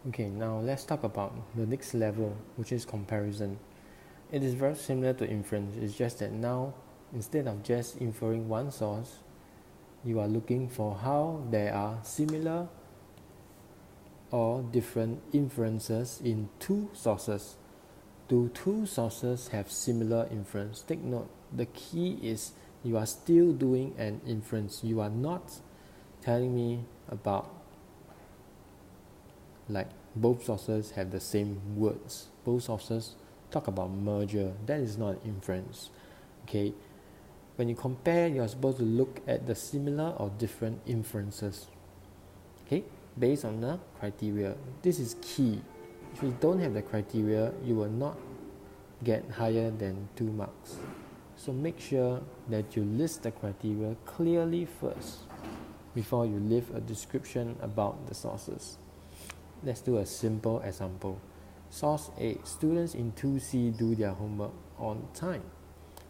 Okay, now let's talk about the next level, which is comparison. It is very similar to inference, it's just that now, instead of just inferring one source, you are looking for how there are similar or different inferences in two sources. Do two sources have similar inference? Take note, the key is you are still doing an inference. You are not telling me about like both sources have the same words. Both sources talk about merger. That is not inference. Okay, when you compare, you are supposed to look at the similar or different inferences. Okay, based on the criteria. This is key. If you don't have the criteria, you will not get higher than 2 marks. So make sure that you list the criteria clearly first before you leave a description about the sources. Let's do a simple example. Source A, students in 2C do their homework on time.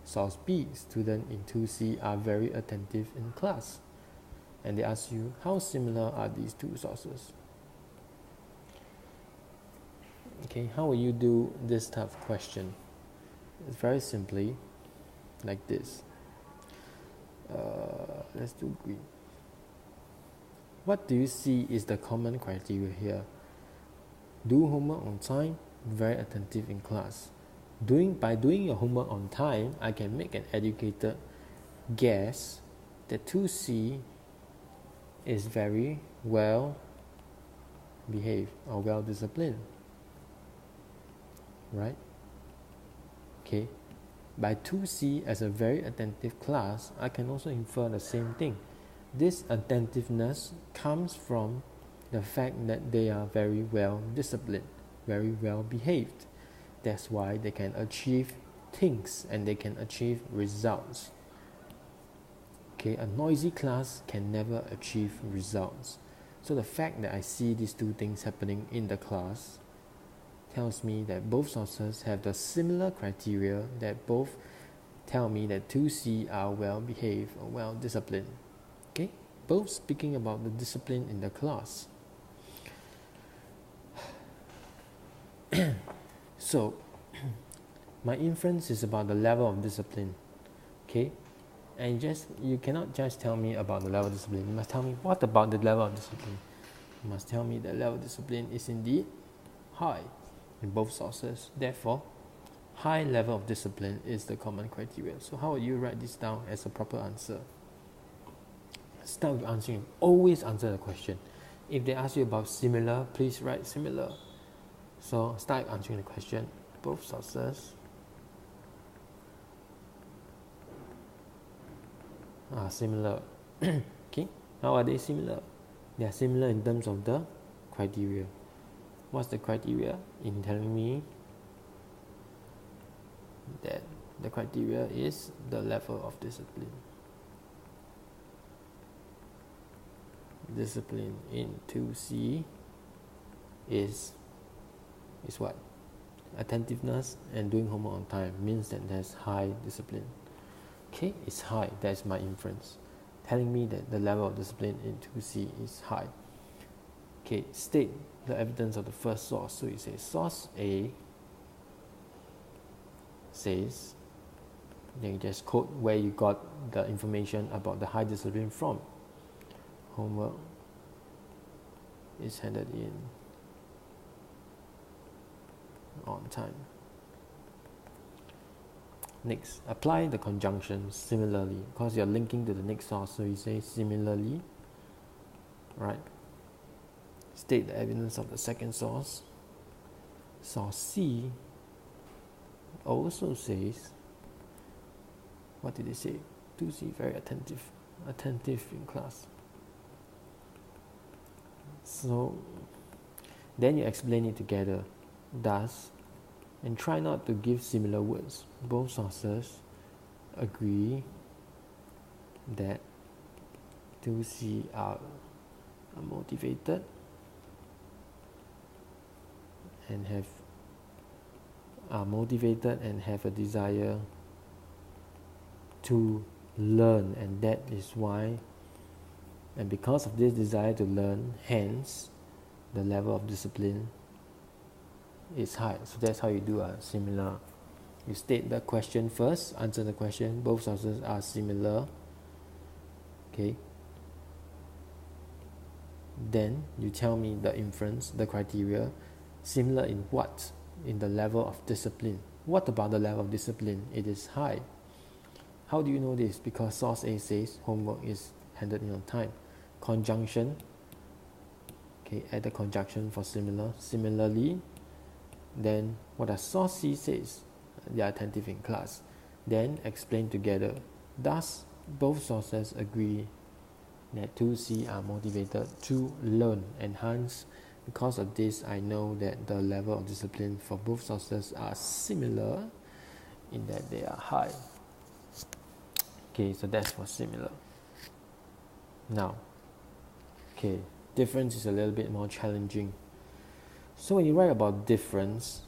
Source B, students in 2C are very attentive in class. And they ask you, how similar are these two sources? Okay, how will you do this type of question? It's very simply like this. Let's do green. What do you see is the common criteria here? Do homework on time, very attentive in class. By doing your homework on time, I can make an educated guess that 2C is very well behaved or well disciplined, right? Okay, by 2C as a very attentive class, I can also infer the same thing. This attentiveness comes from the fact that they are very well disciplined, very well behaved. That's why they can achieve things and they can achieve results. Okay, a noisy class can never achieve results. So the fact that I see these two things happening in the class tells me that both sources have the similar criteria, that both tell me that 2C are well behaved or well disciplined. Okay, both speaking about the discipline in the class. So my inference is about the level of discipline. Okay, and you cannot just tell me about the level of discipline. You must tell me what about the level of discipline. You must tell me the level of discipline is indeed high in both sources. Therefore, high level of discipline is the common criteria. So how would you write this down as a proper answer? Start with answering. Always answer the question. If they ask you about similar, please write similar. So start answering the question. Both sources are similar. Okay, how are they similar? They are similar in terms of the criteria. What's the criteria? In telling me that the criteria is the level of discipline. Discipline in 2C is what? Attentiveness and doing homework on time means that there's high discipline. Okay, it's high. That's my inference, telling me that the level of discipline in 2C is high. Okay, state the evidence of the first source. So you say source A says, then you just quote where you got the information about the high discipline from. Homework is handed in on time. Next, apply the conjunction similarly, because you're linking to the next source, so you say similarly, right? State the evidence of the second source. Source C also says, what did it say? 2C very attentive in class. So then you explain it together. Thus, and try not to give similar words. Both sources agree that 2C are motivated and have a desire to learn, and that is why, and because of this desire to learn, hence the level of discipline is high. So that's how you do a similar. You state the question first, answer the question, both sources are similar. Okay. Then you tell me the inference, the criteria, similar in what? In the level of discipline. What about the level of discipline? It is high. How do you know this? Because source A says homework is handed in on time. Conjunction, okay, add the conjunction for similar. Similarly, then what does source C says? They are attentive in class. Then explain together. Thus, both sources agree that 2C are motivated to learn, enhance. Because of this, I know that the level of discipline for both sources are similar in that they are high. Okay, so that's for similar. Now, okay, difference is a little bit more challenging. So when you write about difference,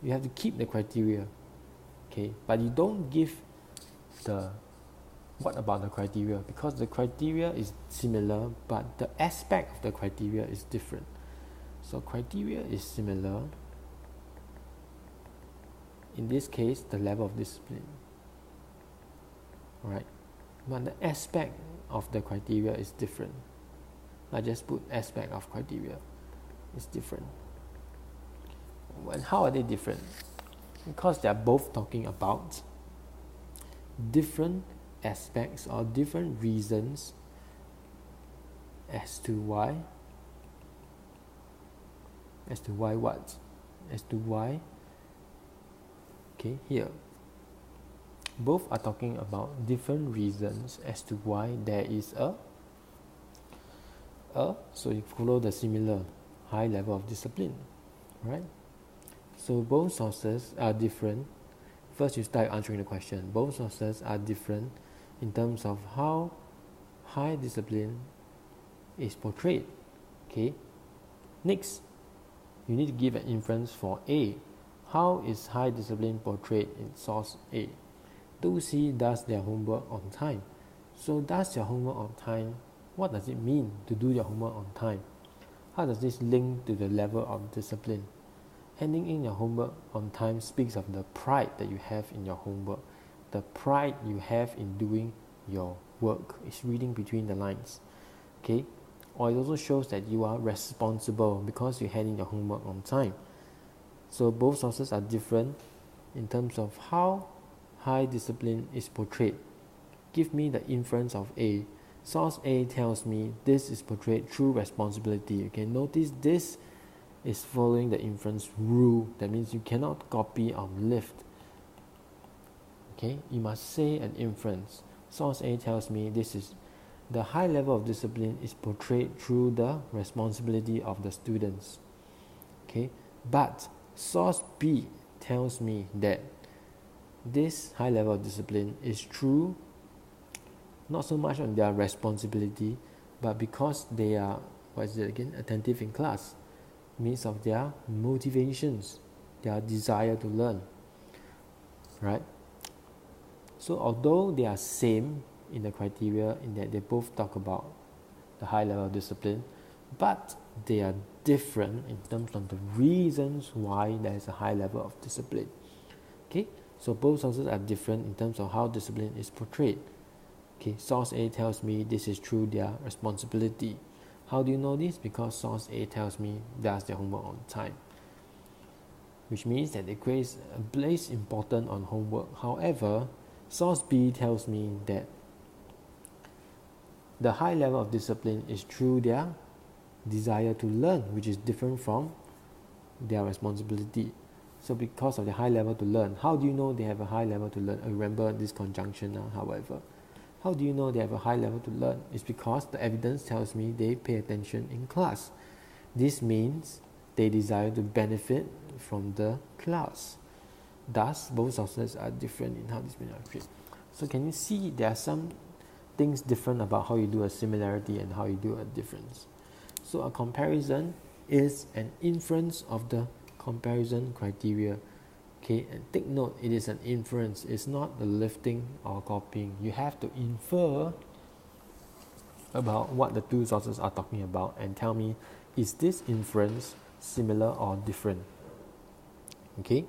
you have to keep the criteria, okay, but you don't give the what about the criteria, because the criteria is similar but the aspect of the criteria is different. So criteria is similar, in this case the level of discipline, alright, but the aspect of the criteria is different. I just put aspect of criteria is different. And how are they different? Because they are both talking about different aspects or different reasons as to why what? As to why, okay, here. Both are talking about different reasons as to why there is so you follow the similar high level of discipline, right? So both sources are different. First you start answering the question. Both sources are different in terms of how high discipline is portrayed. Okay. Next, you need to give an inference for A. How is high discipline portrayed in source A? 2C does their homework on time. So does your homework on time, what does it mean to do your homework on time? How does this link to the level of discipline? Handing in your homework on time speaks of the pride that you have in your homework. The pride you have in doing your work is reading between the lines. Okay? Or it also shows that you are responsible because you hand in your homework on time. So both sources are different in terms of how high discipline is portrayed. Give me the inference of A. Source A tells me this is portrayed through responsibility. Okay, notice this is following the inference rule. That means you cannot copy or lift. Okay, you must say an inference. Source A tells me this is the high level of discipline is portrayed through the responsibility of the students. Okay, but source B tells me that this high level of discipline is true not so much on their responsibility, but because they are, attentive in class, means of their motivations, their desire to learn, right? So although they are same in the criteria in that they both talk about the high level of discipline, but they are different in terms of the reasons why there is a high level of discipline. Okay, so both sources are different in terms of how discipline is portrayed. Okay, source A tells me this is through their responsibility. How do you know this? Because source A tells me does their homework on time, which means that they place importance on homework. However, source B tells me that the high level of discipline is through their desire to learn, which is different from their responsibility. So because of the high level to learn, how do you know they have a high level to learn? Remember this conjunction now, however. How do you know they have a high level to learn? It's because the evidence tells me they pay attention in class. This means they desire to benefit from the class. Thus, both sources are different in how discipline are treated. So can you see there are some things different about how you do a similarity and how you do a difference? So a comparison is an inference of the comparison criteria. Okay, and take note, it is an inference. It's not the lifting or copying. You have to infer about what the two sources are talking about and tell me is this inference similar or different? Okay,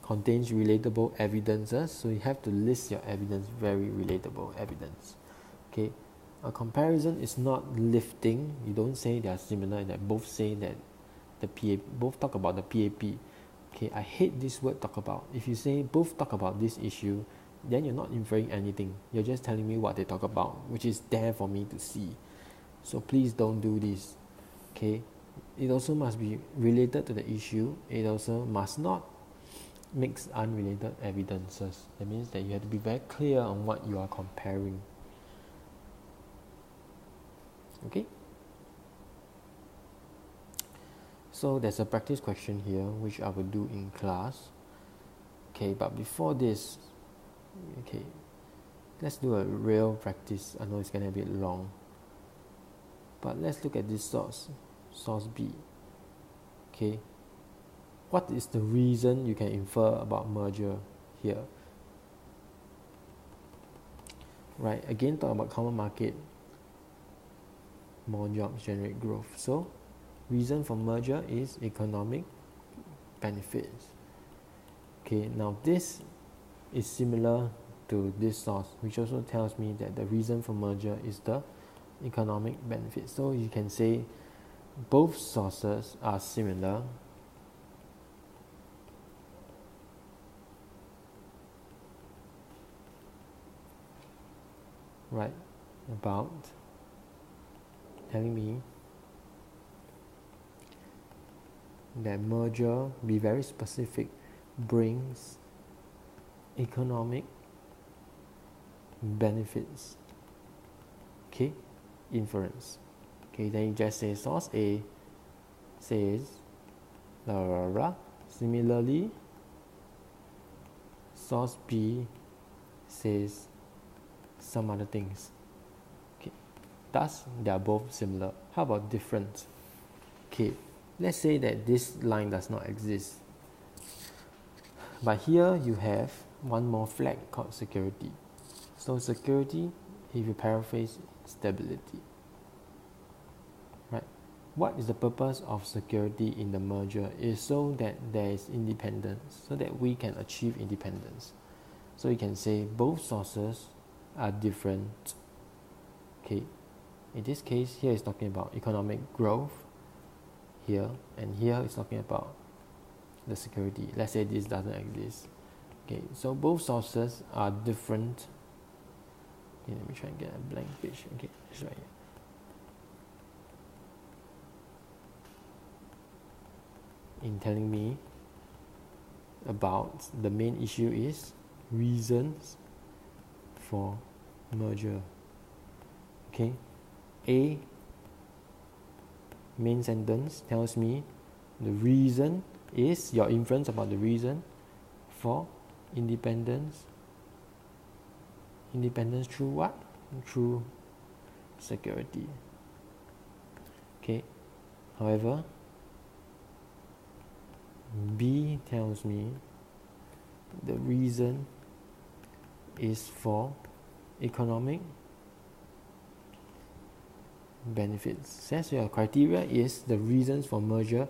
contains relatable evidences, so you have to list your evidence, very relatable evidence. Okay, a comparison is not lifting. You don't say they are similar, that both say that both talk about the PAP. Okay, I hate this word talk about. If you say both talk about this issue, then you're not inferring anything. You're just telling me what they talk about, which is there for me to see. So please don't do this. Okay, it also must be related to the issue. It also must not mix unrelated evidences. That means that you have to be very clear on what you are comparing. Okay, so there's a practice question here which I will do in class. Okay, but before this, okay, let's do a real practice. I know it's gonna be a bit long, but let's look at this source B. Okay, what is the reason you can infer about merger here? Right, again talk about common market, more jobs generate growth. So reason for merger is economic benefits. Okay, now this is similar to this source, which also tells me that the reason for merger is the economic benefits. So you can say both sources are similar, right, about telling me that merger, be very specific, brings economic benefits. Okay, inference. Okay, then you just say source A says blah blah blah. Similarly, source B says some other things. Okay, thus they are both similar. How about different? Okay, let's say that this line does not exist, but here you have one more flag called security. So security, if you paraphrase, stability. Right? What is the purpose of security in the merger? Is so that there is independence, so that we can achieve independence. So you can say both sources are different. Okay, in this case, here is talking about economic growth here, and here is talking about the security. Let's say this doesn't exist. Okay, so both sources are different. Okay, let me try and get a blank page. Okay, it's right here. In telling me about the main issue is reasons for merger. Okay, A main sentence tells me the reason is your inference about the reason for independence. Independence through what? Through security. Okay, however, B tells me the reason is for economic benefits. Says your criteria is the reasons for merger,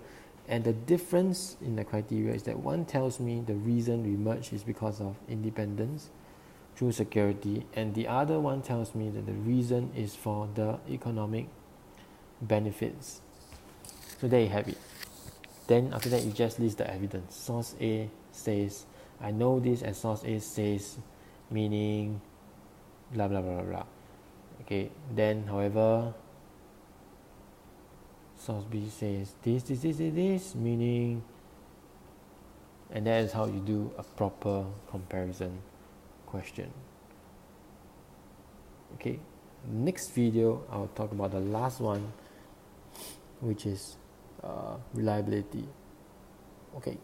and the difference in the criteria is that one tells me the reason we merge is because of independence through security, and the other one tells me that the reason is for the economic benefits. So there you have it. Then after that you just list the evidence. Source A says, I know this as source A says, meaning blah blah blah blah. Okay, then however, source B says this, meaning, and that is how you do a proper comparison question. Okay, next video I'll talk about the last one, which is reliability. Okay.